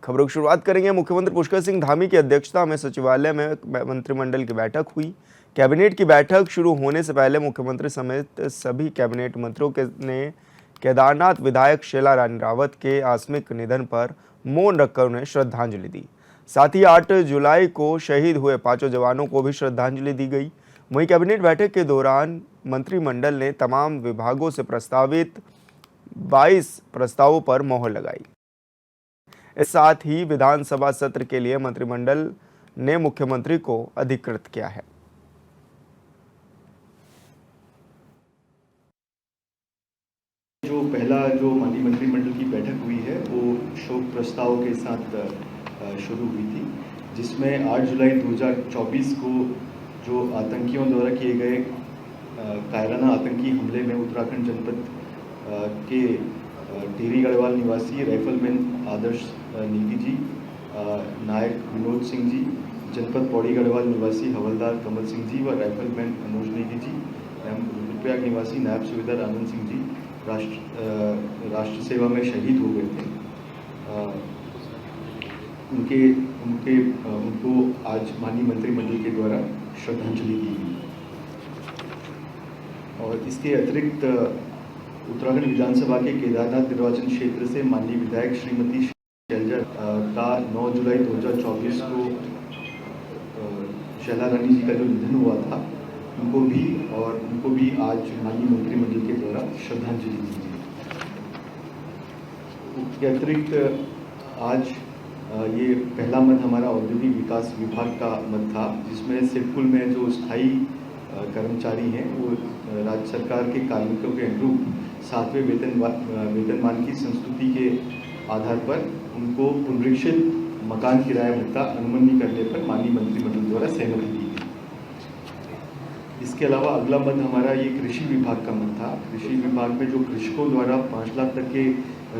खबरों की शुरुआत करेंगे। मुख्यमंत्री पुष्कर सिंह धामी की अध्यक्षता में सचिवालय में मंत्रिमंडल की बैठक हुई। कैबिनेट की बैठक शुरू होने से पहले मुख्यमंत्री समेत सभी कैबिनेट मंत्रियों ने केदारनाथ विधायक शीला रानी रावत के आकस्मिक निधन पर मौन रखकर उन्हें श्रद्धांजलि दी। साथ ही 8 जुलाई को शहीद हुए 5 जवानों को भी श्रद्धांजलि दी गई। वहीं कैबिनेट बैठक के दौरान मंत्रिमंडल ने तमाम विभागों से प्रस्तावित 22 प्रस्तावों पर मोहर लगाई। इस साथ ही विधानसभा सत्र के लिए मंत्रिमंडल ने मुख्यमंत्री को अधिकृत किया है। जो पहला जो माननीय मंत्रिमंडल की बैठक हुई है वो शोक प्रस्ताव के साथ शुरू हुई थी, जिसमें 8 जुलाई 2024 को जो आतंकियों द्वारा किए गए कायराना आतंकी हमले में उत्तराखंड जनपद के टेरी गढ़वाल निवासी राइफलमैन आदर्श नेगी जी, नायक विनोद सिंह जी, जनपद पौड़ी गढ़वाल निवासी हवलदार कमल सिंह जी व राइफलमैन अनुज नेगी जी एवं रुद्रप्रयाग निवासी नायब सूबेदार आनंद सिंह जी राष्ट्र सेवा में शहीद हो गए थे। उनको आज माननीय मंत्रिमंडल के द्वारा श्रद्धांजलि दी गई। और इसके अतिरिक्त उत्तराखंड विधानसभा के केदारनाथ निर्वाचन क्षेत्र से माननीय विधायक श्रीमती शैलजा का 9 जुलाई 2024 को शीला रानी जी का जो निधन हुआ था, उनको भी आज माननीय मंत्रिमंडल के द्वारा श्रद्धांजलि दी गई। उसके अतिरिक्त आज ये पहला मत हमारा औद्योगिक विकास विभाग का मत था, जिसमें सिडकुल में जो स्थायी कर्मचारी हैं वो राज्य सरकार के कार्मिकों के अनुरूप 7वें वेतनमान की संस्तुति के आधार पर उनको पुनरीक्षित मकान किराया भत्ता अनुमति करने पर माननीय मंत्रिमंडल द्वारा सहमति दी गई। इसके अलावा अगला मत हमारा ये कृषि विभाग का मत था। कृषि विभाग में जो कृषकों द्वारा 5 लाख तक के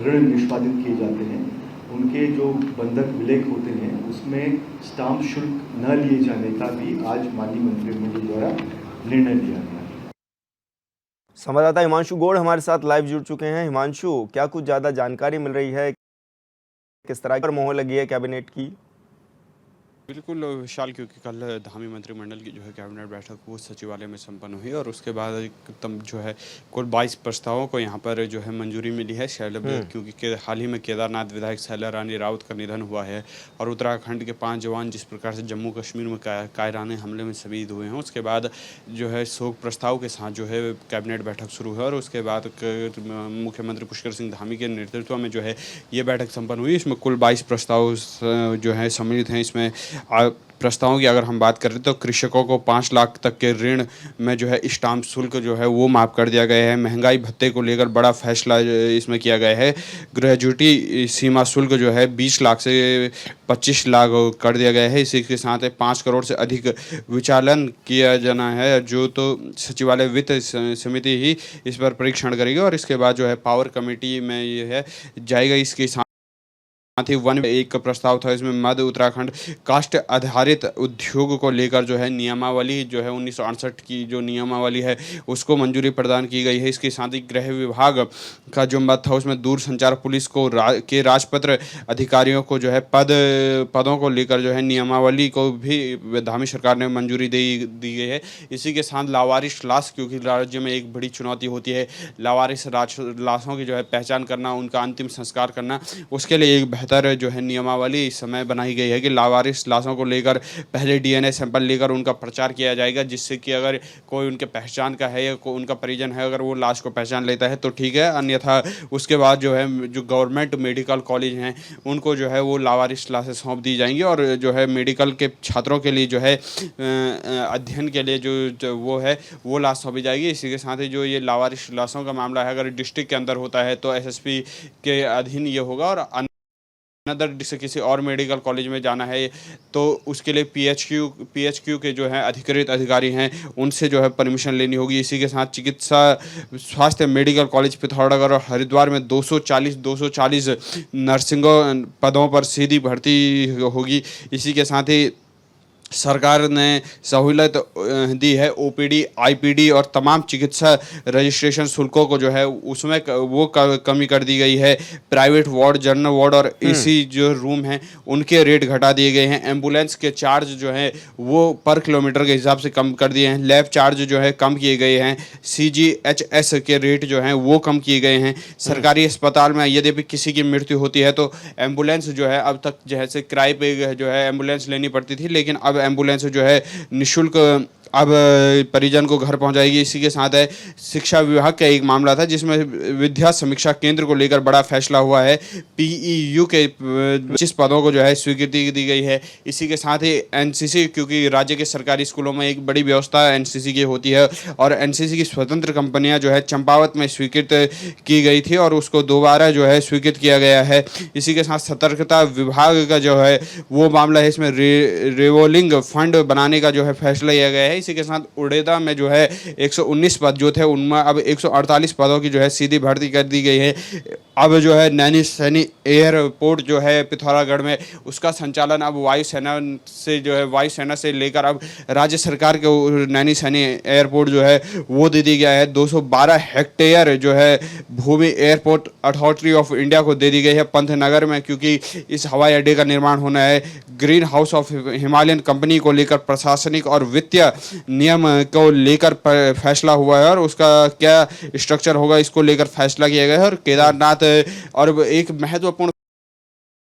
ऋण निष्पादित किए जाते हैं, उनके जो बंधक विलेख होते हैं उसमें स्टाम्प शुल्क न लिए जाने का भी आज माननीय मंत्रिमंडल द्वारा निर्णय लिया गया। संवाददाता हिमांशु गौड़ हमारे साथ लाइव जुड़ चुके हैं। हिमांशु, क्या कुछ ज्यादा जानकारी मिल रही है, किस तरह पर मोहर लगी है कैबिनेट की? बिल्कुल विशाल, क्योंकि कल धामी मंत्रिमंडल की जो है कैबिनेट बैठक वो सचिवालय में संपन्न हुई और उसके बाद जो है कुल 22 प्रस्तावों को यहाँ पर जो है मंजूरी मिली है। क्योंकि हाल ही में केदारनाथ विधायक शीला रानी रावत का निधन हुआ है और उत्तराखंड के 5 जवान जिस प्रकार से जम्मू कश्मीर में कायराना हमले में शहीद हुए हैं, उसके बाद जो है शोक प्रस्ताव के साथ जो है कैबिनेट बैठक शुरू है और उसके बाद मुख्यमंत्री पुष्कर सिंह धामी के नेतृत्व में जो है ये बैठक संपन्न हुई। इसमें कुल 22 प्रस्ताव जो है सम्मिलित हैं। इसमें प्रस्तावों की अगर हम बात करें तो कृषकों को 5 लाख तक के ऋण में जो है स्टाम्प शुल्क जो है वो माफ़ कर दिया गया है। महंगाई भत्ते को लेकर बड़ा फैसला इसमें किया गया है। ग्रेजुएटी सीमा शुल्क जो है 20 लाख से 25 लाख कर दिया गया है। इसी के साथ 5 करोड़ से अधिक विचालन किया जाना है, जो तो सचिवालय वित्त समिति ही इस पर परीक्षण करेगी और इसके बाद जो है पावर कमेटी में ये है जाएगा। इसके साथ ही वन एक प्रस्ताव था, इसमें मध्य उत्तराखंड कास्ट आधारित उद्योग को लेकर जो है नियमावली जो है 1968 की जो नियमावली है उसको मंजूरी प्रदान की गई है। इसके साथ ही गृह विभाग का जो मत था उसमें दूर संचार पुलिस को के राजपत्र अधिकारियों को जो है पदों को लेकर जो है नियमावली को भी धामी सरकार ने मंजूरी दी गई है। इसी के साथ लावारिस लाश, क्योंकि राज्य में एक बड़ी चुनौती होती है लावारिस लाशों की जो है पहचान करना, उनका अंतिम संस्कार करना, उसके लिए एक बेहतर जो है नियमावली इस समय बनाई गई है कि लावारिस लाशों को लेकर पहले डीएनए सैंपल लेकर उनका प्रचार किया जाएगा, जिससे कि अगर कोई उनके पहचान का है या कोई उनका परिजन है अगर वो लाश को पहचान लेता है तो ठीक है, अन्यथा उसके बाद जो है जो गवर्नमेंट मेडिकल कॉलेज हैं उनको जो है वो लावारिस लाशें सौंप दी जाएंगी और जो है मेडिकल के छात्रों के लिए जो है अध्ययन के लिए जो वो है वो लाश सौंपी जाएगी। इसी के साथ ही जो ये लावारिस लाशों का मामला है अगर डिस्ट्रिक्ट के अंदर होता है तो एसएसपी के अधीन ये होगा और अनदर किसी और मेडिकल कॉलेज में जाना है तो उसके लिए पीएचक्यू के जो है अधिकृत अधिकारी हैं उनसे जो है परमिशन लेनी होगी। इसी के साथ चिकित्सा स्वास्थ्य मेडिकल कॉलेज पिथौरागढ़ और हरिद्वार में 240 नर्सिंग पदों पर सीधी भर्ती होगी। इसी के साथ ही सरकार ने सहूलत दी है। ओपीडी, आईपीडी और तमाम चिकित्सा रजिस्ट्रेशन शुल्कों को जो है उसमें वो कमी कर दी गई है। प्राइवेट वार्ड, जनरल वार्ड और एसी जो रूम हैं उनके रेट घटा दिए गए हैं। एम्बुलेंस के चार्ज जो है वो पर किलोमीटर के हिसाब से कम कर दिए हैं। लैब चार्ज जो है कम किए गए हैं। CGHS के रेट जो हैं वो कम किए गए हैं। सरकारी अस्पताल में यदि किसी की मृत्यु होती है तो एम्बुलेंस जो है, अब तक जैसे किराए पे जो है एम्बुलेंस लेनी पड़ती थी, लेकिन अब एम्बुलेंस जो है निःशुल्क अब परिजन को घर पहुंचाएगी। इसी के साथ है शिक्षा विभाग का एक मामला था जिसमें विद्या समीक्षा केंद्र को लेकर बड़ा फैसला हुआ है। PEU के 25 पदों को जो है स्वीकृति दी गई है। इसी के साथ ही NCC, क्योंकि राज्य के सरकारी स्कूलों में एक बड़ी व्यवस्था NCC की होती है और NCC की स्वतंत्र कंपनियां जो है चंपावत में स्वीकृत की गई थी और उसको दोबारा जो है स्वीकृत किया गया है। इसी के साथ सतर्कता विभाग का जो है वो मामला है, इसमें रिवॉल्विंग फंड बनाने का जो है फैसला लिया गया है। इसी के साथ उड़ेदा में जो है 119 पद जो थे उनमें अब 148 पदों की जो है सीधी भर्ती कर दी गई है। अब जो है नैनी सैनी एयरपोर्ट जो है पिथौरागढ़ में, उसका संचालन अब वायुसेना से लेकर अब राज्य सरकार के नैनी सैनी एयरपोर्ट जो है वो दे दी गया है। 212 हेक्टेयर जो है भूमि एयरपोर्ट अथॉरिटी ऑफ इंडिया को दे दी गई है पंतनगर में, क्योंकि इस हवाई अड्डे का निर्माण होना है। Green house of Himalayan company को लेकर प्रशासनिक और वित्तीय नियम को लेकर फैसला हुआ है और उसका क्या स्ट्रक्चर होगा इसको लेकर फैसला किया गया है। और केदारनाथ और एक महत्वपूर्ण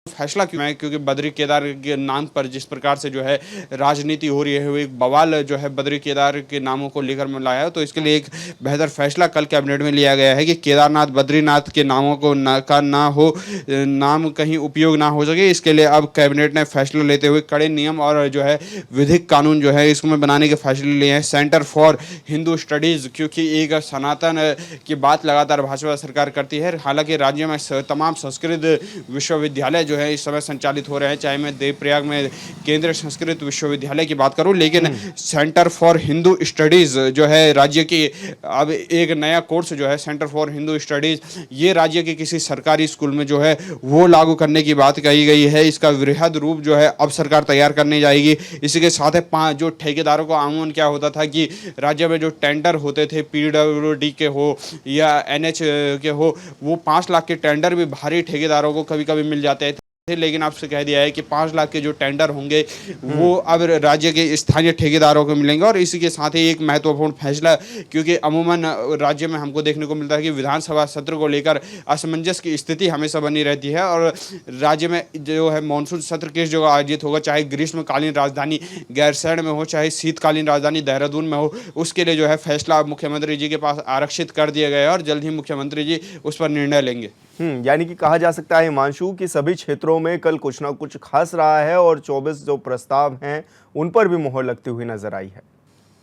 फैसला क्यों है, क्योंकि बद्री केदार के नाम पर जिस प्रकार से जो है राजनीति हो रही है, वो एक बवाल जो है बद्री केदार के नामों को लेकर में लाया है। तो इसके लिए एक बेहतर फैसला कल कैबिनेट में लिया गया है कि केदारनाथ, बद्रीनाथ के नामों को नाम कहीं उपयोग ना हो सके। इसके लिए अब कैबिनेट ने फैसला लेते हुए कड़े नियम और जो है विधिक कानून जो है इसमें बनाने के फैसले लिए हैं। सेंटर फॉर हिंदू स्टडीज़, क्योंकि एक सनातन की बात लगातार भाजपा सरकार करती है। हालांकि राज्य में तमाम संस्कृत विश्वविद्यालय जो है इस समय संचालित हो रहे हैं, चाहे मैं देवप्रयाग में केंद्रीय संस्कृत विश्वविद्यालय की बात करूं, लेकिन सेंटर फॉर हिंदू स्टडीज़ जो है राज्य की अब एक नया कोर्स जो है सेंटर फॉर हिंदू स्टडीज़, ये राज्य के किसी सरकारी स्कूल में जो है वो लागू करने की बात कही गई है। इसका वृहद रूप जो है अब सरकार तैयार करने जाएगी। इसी के साथ है जो ठेकेदारों को आमून क्या होता था कि राज्य में जो टेंडर होते थे PWD के हो या NH के हो, वो 5 लाख के टेंडर भी भारी ठेकेदारों को कभी कभी मिल जाते थे, लेकिन आपसे कह दिया है कि 5 लाख के जो टेंडर होंगे वो अब राज्य के स्थानीय ठेकेदारों को मिलेंगे। और इसी के साथ ही एक महत्वपूर्ण फैसला, क्योंकि अमूमन राज्य में हमको देखने को मिलता है कि विधानसभा सत्र को लेकर असमंजस की स्थिति हमेशा बनी रहती है और राज्य में जो है मानसून सत्र किस जगह आयोजित होगा, चाहे ग्रीष्मकालीन राजधानी गैरसैंण में हो, चाहे शीतकालीन राजधानी देहरादून में हो, उसके लिए जो है फैसला मुख्यमंत्री जी के पास आरक्षित कर दिया गया है और जल्द ही मुख्यमंत्री जी उस पर निर्णय लेंगे। यानी कि कहा जा सकता है हिमांशु कि सभी क्षेत्रों में कल कुछ ना कुछ खास रहा है और 24 जो प्रस्ताव हैं उन पर भी मोहर लगती हुई नजर आई है।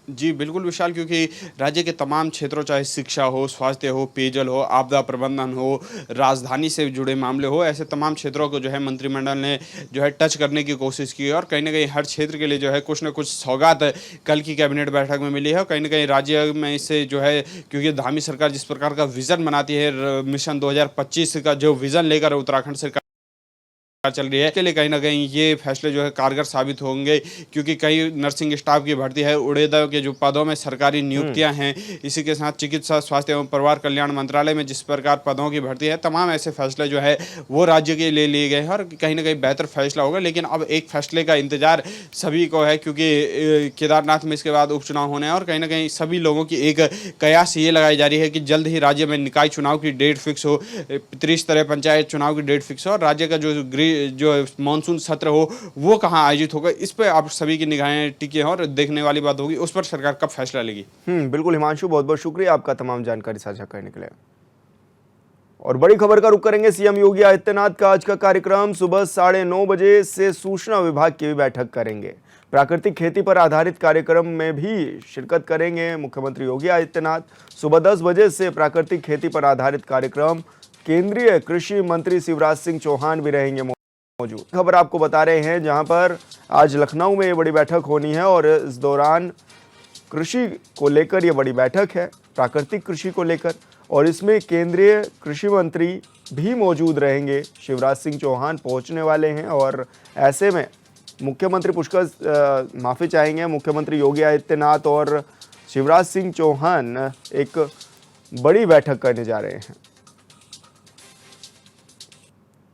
जी बिल्कुल विशाल, क्योंकि राज्य के तमाम क्षेत्रों, चाहे शिक्षा हो, स्वास्थ्य हो, पेयजल हो, आपदा प्रबंधन हो, राजधानी से जुड़े मामले हो, ऐसे तमाम क्षेत्रों को जो है मंत्रिमंडल ने जो है टच करने की कोशिश की और कहीं ना कहीं हर क्षेत्र के लिए जो है कुछ ना कुछ सौगात कल की कैबिनेट बैठक में मिली है। और कहीं ना कहीं राज्य में इससे जो है, क्योंकि धामी सरकार जिस प्रकार का विज़न बनाती है, मिशन 2025 का जो विज़न लेकर उत्तराखंड सरकार चल रही है, इसके लिए कहीं ना कहीं ये फैसले जो है कारगर साबित होंगे, क्योंकि कई नर्सिंग स्टाफ की भर्ती है, उड़ेदा के जो पदों में सरकारी नियुक्तियां हैं, इसी के साथ चिकित्सा, स्वास्थ्य एवं परिवार कल्याण मंत्रालय में जिस प्रकार पदों की भर्ती है, तमाम ऐसे फैसले जो है वो राज्य के लिए लिए गए हैं और कहीं ना कहीं बेहतर फैसला होगा। लेकिन अब एक फैसले का इंतजार सभी को है, क्योंकि केदारनाथ में इसके बाद उपचुनाव होने हैं और कहीं ना कहीं सभी लोगों की एक कयास ये लगाई जा रही है कि जल्द ही राज्य में निकाय चुनाव की डेट फिक्स हो, त्रिस्तरीय पंचायत चुनाव की डेट फिक्स हो और राज्य का जो मानसून सत्र हो वो कहाँ आयोजित होगा, इस पर आप सभी की निगाहें टिकी हैं और देखने वाली बात होगी उस पर सरकार कब फैसला लेगी। बिल्कुल हिमांशु, बहुत बहुत शुक्रिया आपका तमाम जानकारी साझा करने के लिए। और बड़ी खबर का रुख करेंगे। सीएम योगी आदित्यनाथ का आज का कार्यक्रम सुबह 9:30 बजे से सूचना विभाग की भी बैठक करेंगे। प्राकृतिक खेती पर आधारित कार्यक्रम में भी शिरकत करेंगे मुख्यमंत्री योगी आदित्यनाथ। सुबह 10 बजे से प्राकृतिक खेती पर आधारित कार्यक्रम केंद्रीय कृषि मंत्री शिवराज सिंह चौहान भी रहेंगे मौजूद। खबर आपको बता रहे हैं, जहां पर आज लखनऊ में ये बड़ी बैठक होनी है और इस दौरान कृषि को लेकर ये बड़ी बैठक है, प्राकृतिक कृषि को लेकर, और इसमें केंद्रीय कृषि मंत्री भी मौजूद रहेंगे। शिवराज सिंह चौहान पहुंचने वाले हैं और ऐसे में मुख्यमंत्री माफ़ी चाहेंगे, मुख्यमंत्री योगी आदित्यनाथ और शिवराज सिंह चौहान एक बड़ी बैठक करने जा रहे हैं।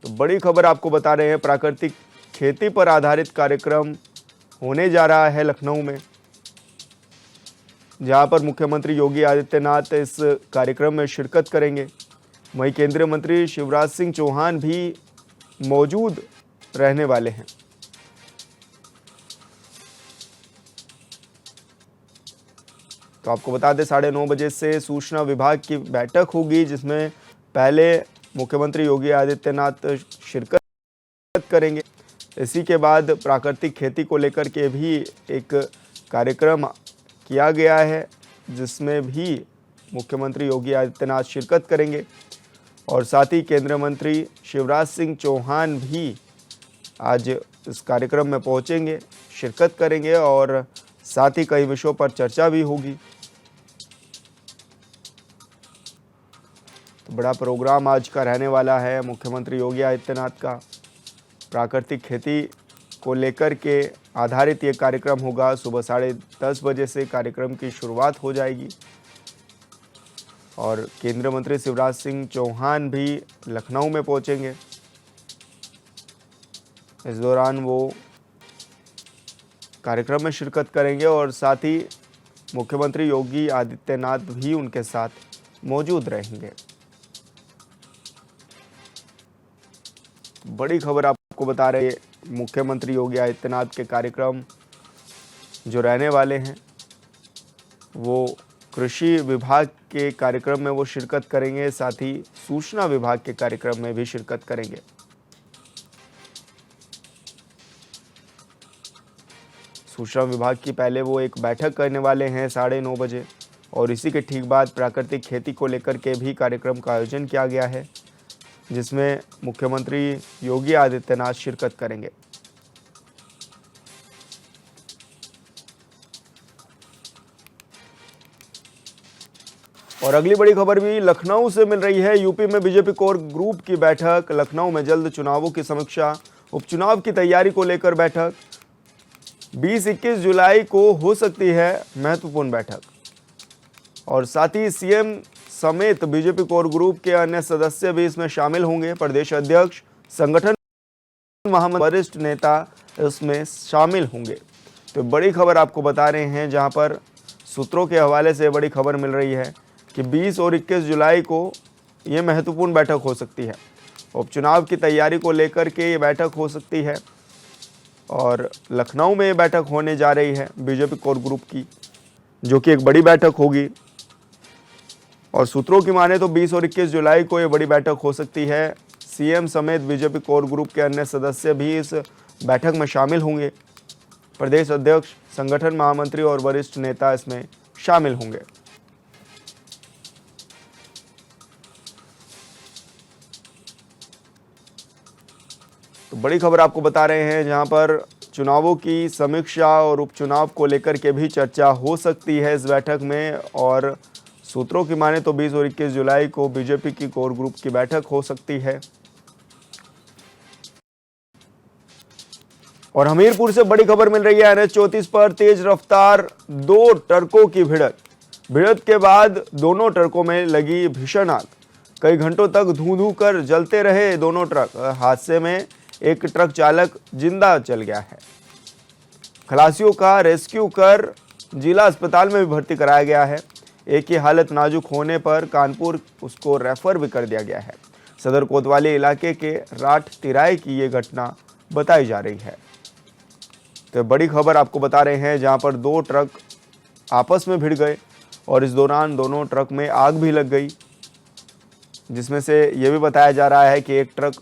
तो बड़ी खबर आपको बता रहे हैं, प्राकृतिक खेती पर आधारित कार्यक्रम होने जा रहा है लखनऊ में, जहां पर मुख्यमंत्री योगी आदित्यनाथ इस कार्यक्रम में शिरकत करेंगे। वहीं केंद्रीय मंत्री शिवराज सिंह चौहान भी मौजूद रहने वाले हैं। तो आपको बता दें 9:30 बजे से सूचना विभाग की बैठक होगी, जिसमें पहले मुख्यमंत्री योगी आदित्यनाथ शिरकत करेंगे। इसी के बाद प्राकृतिक खेती को लेकर के भी एक कार्यक्रम किया गया है, जिसमें भी मुख्यमंत्री योगी आदित्यनाथ शिरकत करेंगे और साथ ही केंद्रीय मंत्री शिवराज सिंह चौहान भी आज इस कार्यक्रम में पहुंचेंगे, शिरकत करेंगे और साथ ही कई विषयों पर चर्चा भी होगी। तो बड़ा प्रोग्राम आज का रहने वाला है मुख्यमंत्री योगी आदित्यनाथ का। प्राकृतिक खेती को लेकर के आधारित ये कार्यक्रम होगा। सुबह 10:30 बजे से कार्यक्रम की शुरुआत हो जाएगी और केंद्रीय मंत्री शिवराज सिंह चौहान भी लखनऊ में पहुंचेंगे। इस दौरान वो कार्यक्रम में शिरकत करेंगे और साथ ही मुख्यमंत्री योगी आदित्यनाथ भी उनके साथ मौजूद रहेंगे। बड़ी खबर आपको बता रहे हैं, मुख्यमंत्री योगी आदित्यनाथ के कार्यक्रम जो रहने वाले हैं वो कृषि विभाग के कार्यक्रम में वो शिरकत करेंगे, साथ ही सूचना विभाग के कार्यक्रम में भी शिरकत करेंगे। सूचना विभाग की पहले वो एक बैठक करने वाले हैं 9:30 बजे और इसी के ठीक बाद प्राकृतिक खेती को लेकर के भी कार्यक्रम का आयोजन किया गया है, जिसमें मुख्यमंत्री योगी आदित्यनाथ शिरकत करेंगे। और अगली बड़ी खबर भी लखनऊ से मिल रही है। यूपी में बीजेपी कोर ग्रुप की बैठक, लखनऊ में जल्द चुनावों की समीक्षा, उपचुनाव की तैयारी को लेकर बैठक। 20-21 जुलाई को हो सकती है महत्वपूर्ण बैठक और साथ ही सीएम समेत बीजेपी कोर ग्रुप के अन्य सदस्य भी इसमें शामिल होंगे। प्रदेश अध्यक्ष, संगठन महामंत्री, वरिष्ठ नेता इसमें शामिल होंगे। तो बड़ी खबर आपको बता रहे हैं, जहां पर सूत्रों के हवाले से बड़ी खबर मिल रही है कि 20 और 21 जुलाई को ये महत्वपूर्ण बैठक हो सकती है। उपचुनाव की तैयारी को लेकर के ये बैठक हो सकती है और लखनऊ में ये बैठक होने जा रही है बीजेपी कोर ग्रुप की, जो कि एक बड़ी बैठक होगी। और सूत्रों की माने तो 20 और 21 जुलाई को ये बड़ी बैठक हो सकती है। सीएम समेत बीजेपी कोर ग्रुप के अन्य सदस्य भी इस बैठक में शामिल होंगे। प्रदेश अध्यक्ष, संगठन महामंत्री और वरिष्ठ नेता इसमें शामिल होंगे। तो बड़ी खबर आपको बता रहे हैं, जहां पर चुनावों की समीक्षा और उपचुनाव को लेकर के भी चर्चा हो सकती है इस बैठक में। और सूत्रों की माने तो 20 और 21 जुलाई को बीजेपी की कोर ग्रुप की बैठक हो सकती है। और हमीरपुर से बड़ी खबर मिल रही है। NH 34 पर तेज रफ्तार 2 ट्रकों की भिड़ंत के बाद दोनों ट्रकों में लगी भीषण आग। कई घंटों तक धूं कर जलते रहे दोनों ट्रक। हादसे में एक ट्रक चालक जिंदा जल गया है। खलासियों का रेस्क्यू कर जिला अस्पताल में भी भर्ती कराया गया है। एक की हालत नाजुक होने पर कानपुर उसको रेफर भी कर दिया गया है। सदर कोतवाली इलाके के राठ तिराए की ये घटना बताई जा रही है। तो बड़ी खबर आपको बता रहे हैं, जहां पर 2 ट्रक आपस में भिड़ गए और इस दौरान दोनों ट्रक में आग भी लग गई, जिसमें से ये भी बताया जा रहा है कि एक ट्रक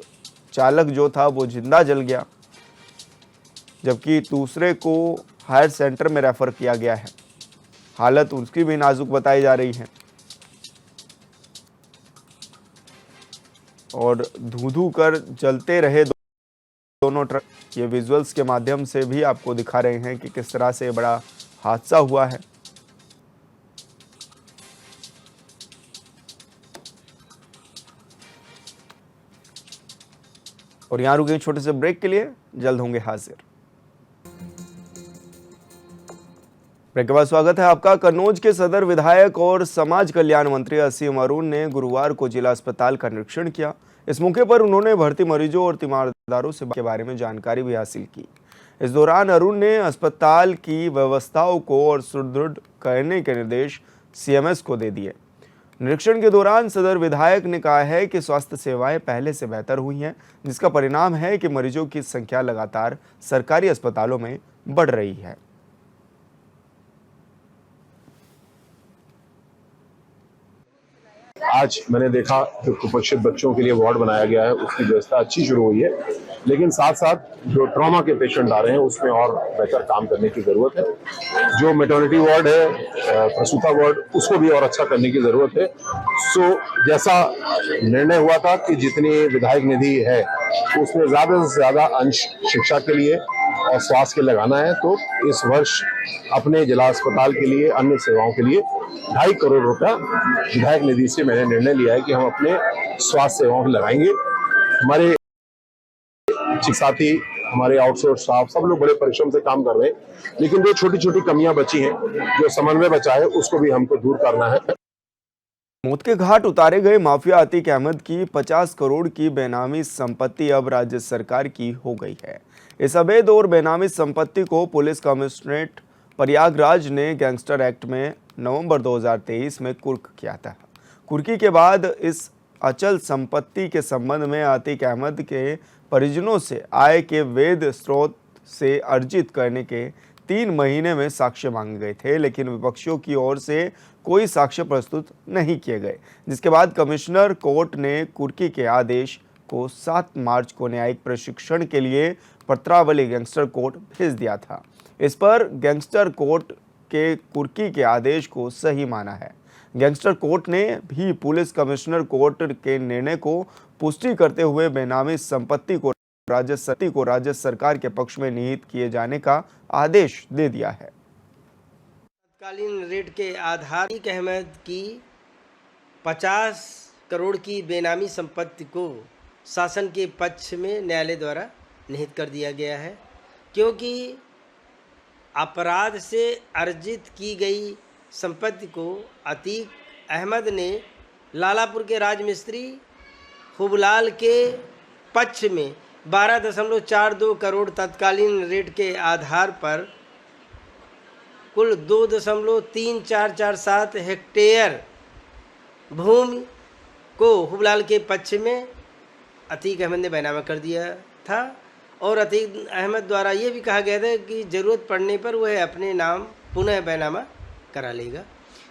चालक जो था वो जिंदा जल गया, जबकि दूसरे को हायर सेंटर में रेफर किया गया है। हालत उसकी भी नाजुक बताई जा रही है। और धू कर जलते रहे दोनों ट्रक। ये विजुअल्स के माध्यम से भी आपको दिखा रहे हैं कि किस तरह से बड़ा हादसा हुआ है। और यहाँ रुके छोटे से ब्रेक के लिए, जल्द होंगे हाजिर। ब्रेक के बाद स्वागत है आपका। कन्नौज के सदर विधायक और समाज कल्याण मंत्री असीम अरुण ने गुरुवार को जिला अस्पताल का निरीक्षण किया। इस मौके पर उन्होंने भर्ती मरीजों और तीमारदारों से के बारे में जानकारी भी हासिल की। इस दौरान अरुण ने अस्पताल की व्यवस्थाओं को और सुदृढ़ करने के निर्देश सीएमएस को दे दिए। निरीक्षण के दौरान सदर विधायक ने कहा है कि स्वास्थ्य सेवाएं पहले से बेहतर हुई हैं, जिसका परिणाम है कि मरीजों की संख्या लगातार सरकारी अस्पतालों में बढ़ रही है। आज मैंने देखा कि कुपोषित बच्चों के लिए वार्ड बनाया गया है, उसकी व्यवस्था अच्छी शुरू हुई है, लेकिन साथ साथ जो ट्रॉमा के पेशेंट आ रहे हैं उसमें और बेहतर काम करने की जरूरत है। जो मैटरनिटी वार्ड है, प्रसूता वार्ड, उसको भी और अच्छा करने की जरूरत है। सो जैसा निर्णय हुआ था कि जितनी विधायक निधि है उसमें ज्यादा से ज्यादा अंश शिक्षा के लिए और स्वास्थ्य के लगाना है, तो इस वर्ष अपने जिला अस्पताल के लिए अन्य सेवाओं के लिए 2.5 करोड़ रुपया विधायक निधि से मैंने निर्णय लिया है कि हम अपने स्वास्थ्य सेवाओं में लगाएंगे। हमारे चिकित्सार्थी, हमारे आउटसोर्स स्टाफ, सब लोग बड़े परिश्रम से काम कर रहे हैं, लेकिन जो छोटी छोटी कमियां बची हैं, जो समन्वय बचा है, उसको भी हमको दूर करना है। मौत के घाट उतारे गए माफिया अतीक अहमद की 50 करोड़ की बेनामी संपत्ति अब राज्य सरकार की हो गई है। इस अवैध और बेनामी संपत्ति को पुलिस कमिश्नरेट प्रयागराज ने गैंगस्टर एक्ट में नवंबर 2023 में कुर्क किया था। कुर्की के बाद इस अचल संपत्ति के संबंध में अतीक अहमद के परिजनों से आय के वैध स्रोत से अर्जित करने के 3 महीने में साक्ष्य मांगे गए थे, लेकिन विपक्षियों की ओर से कोई साक्ष्य प्रस्तुत नहीं किए गए, जिसके बाद कमिश्नर कोर्ट ने कुर्की के आदेश को 7 मार्च को न्यायिक प्रशिक्षण के लिए पत्रावली गैंगस्टर कोर्ट भेज दिया था। इस पर गैंगस्टर कोर्ट के कुर्की के आदेश को सही माना है। गैंगस्टर कोर्ट ने भी पुलिस कमिश्नर कोर्ट के निर्णय को पुष्टि करते हुए बेनामी संपत्ति को राज्य सरकार के पक्ष में निहित किए जाने का आदेश दे दिया है। तत्कालीन रेट के आधार अतीक अहमद की 50 करोड़ की बेनामी संपत्ति को शासन के पक्ष में न्यायालय द्वारा निहित कर दिया गया है, क्योंकि अपराध से अर्जित की गई संपत्ति को अतीक अहमद ने लालापुर के राजमिस्त्री हुबलाल के पक्ष में 12.42 करोड़ तत्कालीन रेट के आधार पर कुल 2.3447 हेक्टेयर भूमि को हुबलाल के पक्ष में अतीक अहमद ने बैनामा कर दिया था। और अतीक अहमद द्वारा ये भी कहा गया था कि ज़रूरत पड़ने पर वह अपने नाम पुनः बैनामा करा लेगा।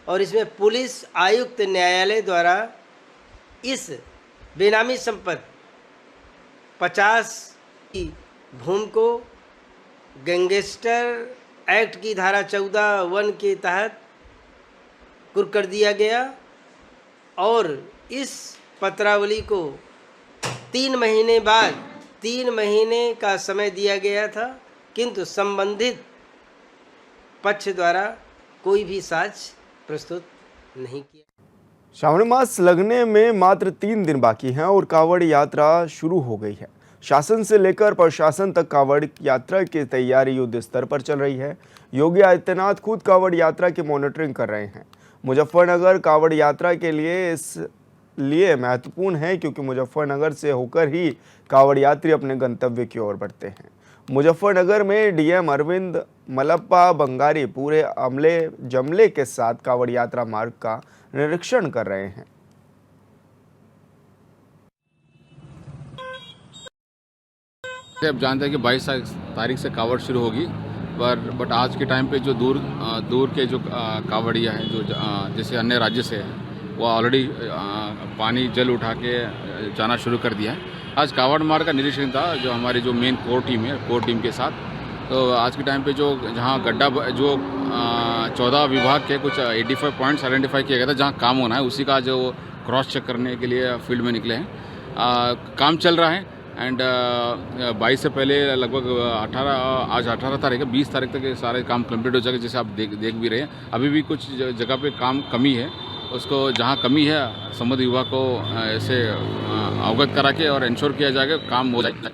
और इसमें पुलिस आयुक्त न्यायालय द्वारा इस बेनामी संपत्ति 50 की भूमि को गैंगस्टर एक्ट की धारा 14(1) के तहत कुर्क कर दिया गया और इस पत्रावली को 3 महीने बाद 3 महीने का समय दिया गया था, किंतु संबंधित पक्ष द्वारा कोई भी साक्ष्य प्रस्तुत नहीं किया। श्रावण मास लगने में मात्र 3 दिन बाकी हैं और कांवड़ यात्रा शुरू हो गई है। शासन से लेकर प्रशासन तक कांवड़ यात्रा की तैयारी युद्ध स्तर पर चल रही है। योगी आदित्यनाथ खुद कांवड़ यात्रा की मॉनिटरिंग कर रहे हैं। मुजफ्फरनगर कांवड़ यात्रा के लिए इसलिए महत्वपूर्ण है क्योंकि मुजफ्फरनगर से होकर ही कांवड़ यात्री अपने गंतव्य की ओर बढ़ते हैं। मुजफ्फरनगर में डीएम अरविंद मलप्पा बंगारी पूरे अमले जमले के साथ कांवड़ यात्रा मार्ग का निरीक्षण कर रहे हैं। आप जानते हैं कि 22 तारीख से कांवड़ शुरू होगी, बट आज के टाइम पे जो दूर के जो कांवड़िया हैं जो जैसे अन्य राज्य से हैं, वो ऑलरेडी पानी जल उठा के जाना शुरू कर दिया है। आज कांवड़ मार्ग का निरीक्षण था जो हमारी जो मेन कोर टीम है, कोर टीम के साथ। तो आज के टाइम पे जो जहाँ गड्ढा जो 14 विभाग के कुछ 85 पॉइंट्स आइडेंटिफाई किया गया था जहाँ काम होना है, उसी का जो क्रॉस चेक करने के लिए फील्ड में निकले हैं। काम चल रहा है एंड 22 से पहले लगभग 18 तारीख है, 20 तारीख तक सारे काम कंप्लीट हो जाएगा। जैसे आप देख भी रहे हैं, अभी भी कुछ जगह पे काम कमी है, उसको जहाँ कमी है संबंधित विभाग को ऐसे अवगत करा के और इंश्योर किया जाएगा काम हो जाएगा।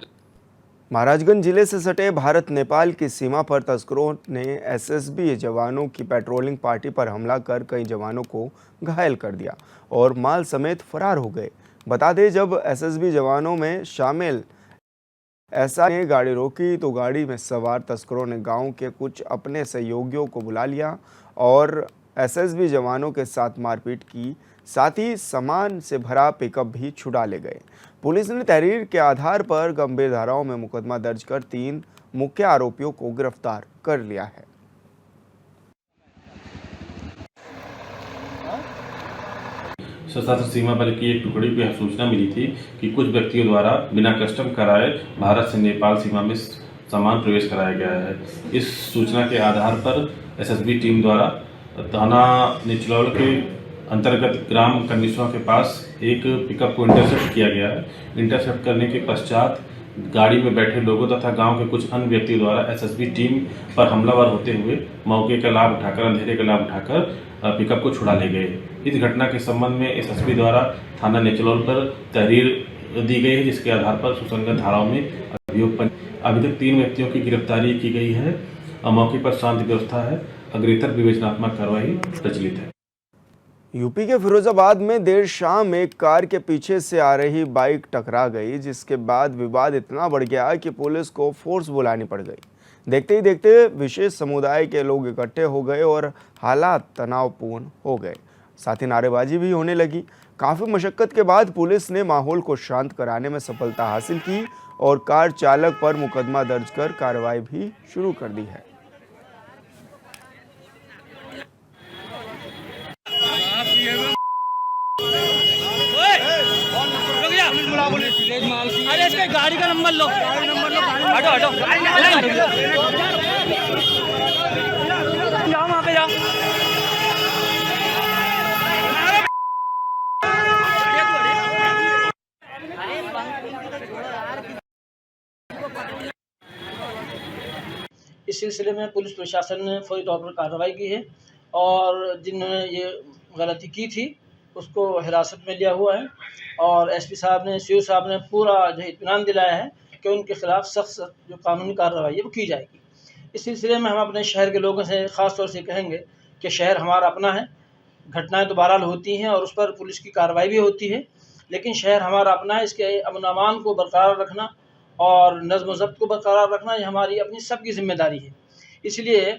महाराजगंज जिले से सटे भारत नेपाल की सीमा पर तस्करों ने एसएसबी जवानों की पेट्रोलिंग पार्टी पर हमला कर कई जवानों को घायल कर दिया और माल समेत फरार हो गए। बता दें, जब एसएसबी जवानों में शामिल एसआई ने गाड़ी रोकी तो गाड़ी में सवार तस्करों ने गांव के कुछ अपने सहयोगियों को बुला लिया और एसएसबी जवानों के साथ मारपीट की, साथ ही सामान से भरा पिकअप भी छुड़ा ले गए। पुलिस ने तहरीर के आधार पर गंभीर धाराओं में मुकदमा दर्ज कर 3 मुख्य आरोपियों को गिरफ्तार कर लिया है। सशस्त्र सीमा बल की एक टुकड़ी को यह सूचना मिली थी कि कुछ व्यक्तियों द्वारा बिना कस्टम कराए भारत से नेपाल सीमा में सामान प्रवेश कराया गया है। इस सूचना के आधार पर एसएसबी टीम द्वारा थाना निचलौल के अंतर्गत ग्राम कन्नीसवा के पास एक पिकअप को इंटरसेप्ट किया गया है। इंटरसेप्ट करने के पश्चात गाड़ी में बैठे लोगों तथा गांव के कुछ अन्य व्यक्तियों द्वारा एसएसबी टीम पर हमलावर होते हुए मौके का लाभ उठाकर, अंधेरे का लाभ उठाकर पिकअप को छुड़ा ले गए। इस घटना के संबंध में एसएसबी द्वारा थाना नेचलौल पर तहरीर दी गई है, जिसके आधार पर सुसंगत धाराओं में अभियोग अभी तक 3 व्यक्तियों की गिरफ्तारी की गई है। मौके पर शांति व्यवस्था है। अग्रेतर विवेचनात्मक कार्रवाई प्रचलित है। यूपी के फिरोजाबाद में देर शाम एक कार के पीछे से आ रही बाइक टकरा गई, जिसके बाद विवाद इतना बढ़ गया कि पुलिस को फोर्स बुलानी पड़ गई। देखते ही देखते विशेष समुदाय के लोग इकट्ठे हो गए और हालात तनावपूर्ण हो गए, साथ ही नारेबाजी भी होने लगी। काफ़ी मशक्कत के बाद पुलिस ने माहौल को शांत कराने में सफलता हासिल की और कार चालक पर मुकदमा दर्ज कर कार्रवाई भी शुरू कर दी है। अरे इसके गाड़ी का नंबर लो, हटो हटो, जाओ वहाँ पे जाओ। इस सिलसिले में पुलिस प्रशासन ने फौरी तौर पर कार्रवाई की है और जिन्होंने ये गलती की थी उसको हिरासत में लिया हुआ है और एसपी साहब ने, सीओ साहब ने पूरा जो इत्मीनान दिलाया है कि उनके खिलाफ सख्त जो कानूनी कार्रवाई है वो की जाएगी। इस सिलसिले में हम अपने शहर के लोगों से ख़ास तौर से कहेंगे कि शहर हमारा अपना है। घटनाएं तो बहरहाल होती हैं और उस पर पुलिस की कार्रवाई भी होती है, लेकिन शहर हमारा अपना है। इसके अमन अमान को बरकरार रखना और नज़्म ज़ब्त को बरकरार रखना ये हमारी अपनी सबकी जिम्मेदारी है। इसलिए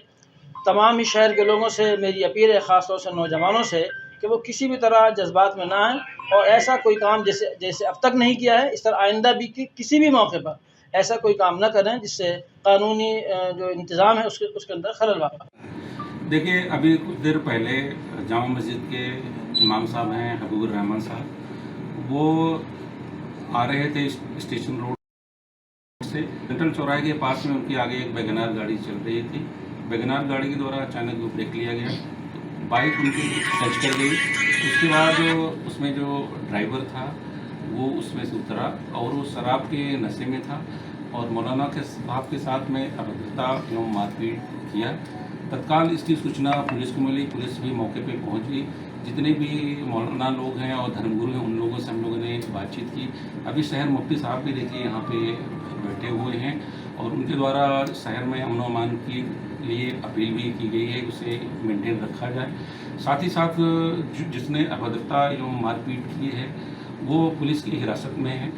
तमाम ही शहर के लोगों से मेरी अपील है, ख़ास तौर से नौजवानों से, कि वो किसी भी तरह जज्बात में ना आएँ और ऐसा कोई काम जैसे अब तक नहीं किया है, इस तरह आइंदा भी किसी भी मौके पर ऐसा कोई काम ना करें जिससे कानूनी जो इंतज़ाम है उसके अंदर खलल वाक़ा। देखिए, अभी कुछ देर पहले जामा मस्जिद के इमाम साहब हैं हबीबुर रहमान साहब, वो आ रहे थे स्टेशन रोड से। सेंट्रल चौराहे के पास में उनकी आगे एक वैगनार गाड़ी चल रही थी। वैगनार गाड़ी के द्वारा अचानक वो ब्रेक लिया गया, बाइक उनकी टच कर गई। उसके बाद उसमें जो ड्राइवर था वो उसमें से उतरा और वो शराब के नशे में था और मौलाना के साहब के साथ में अभद्रता एवं मारपीट किया। तत्काल इसकी सूचना पुलिस को मिली, पुलिस भी मौके पे पहुंच गई। जितने भी मौलाना लोग हैं और धर्मगुरु हैं उन लोगों से हम लोगों ने बातचीत की। अभी शहर मुफ्ती साहब भी देखिए यहाँ पे बैठे हुए हैं और उनके द्वारा शहर में अमन अमान के लिए अपील भी की गई है, उसे मेंटेन रखा जाए। साथ ही साथ जिसने अभद्रता एवं मारपीट की है वो पुलिस की हिरासत में है।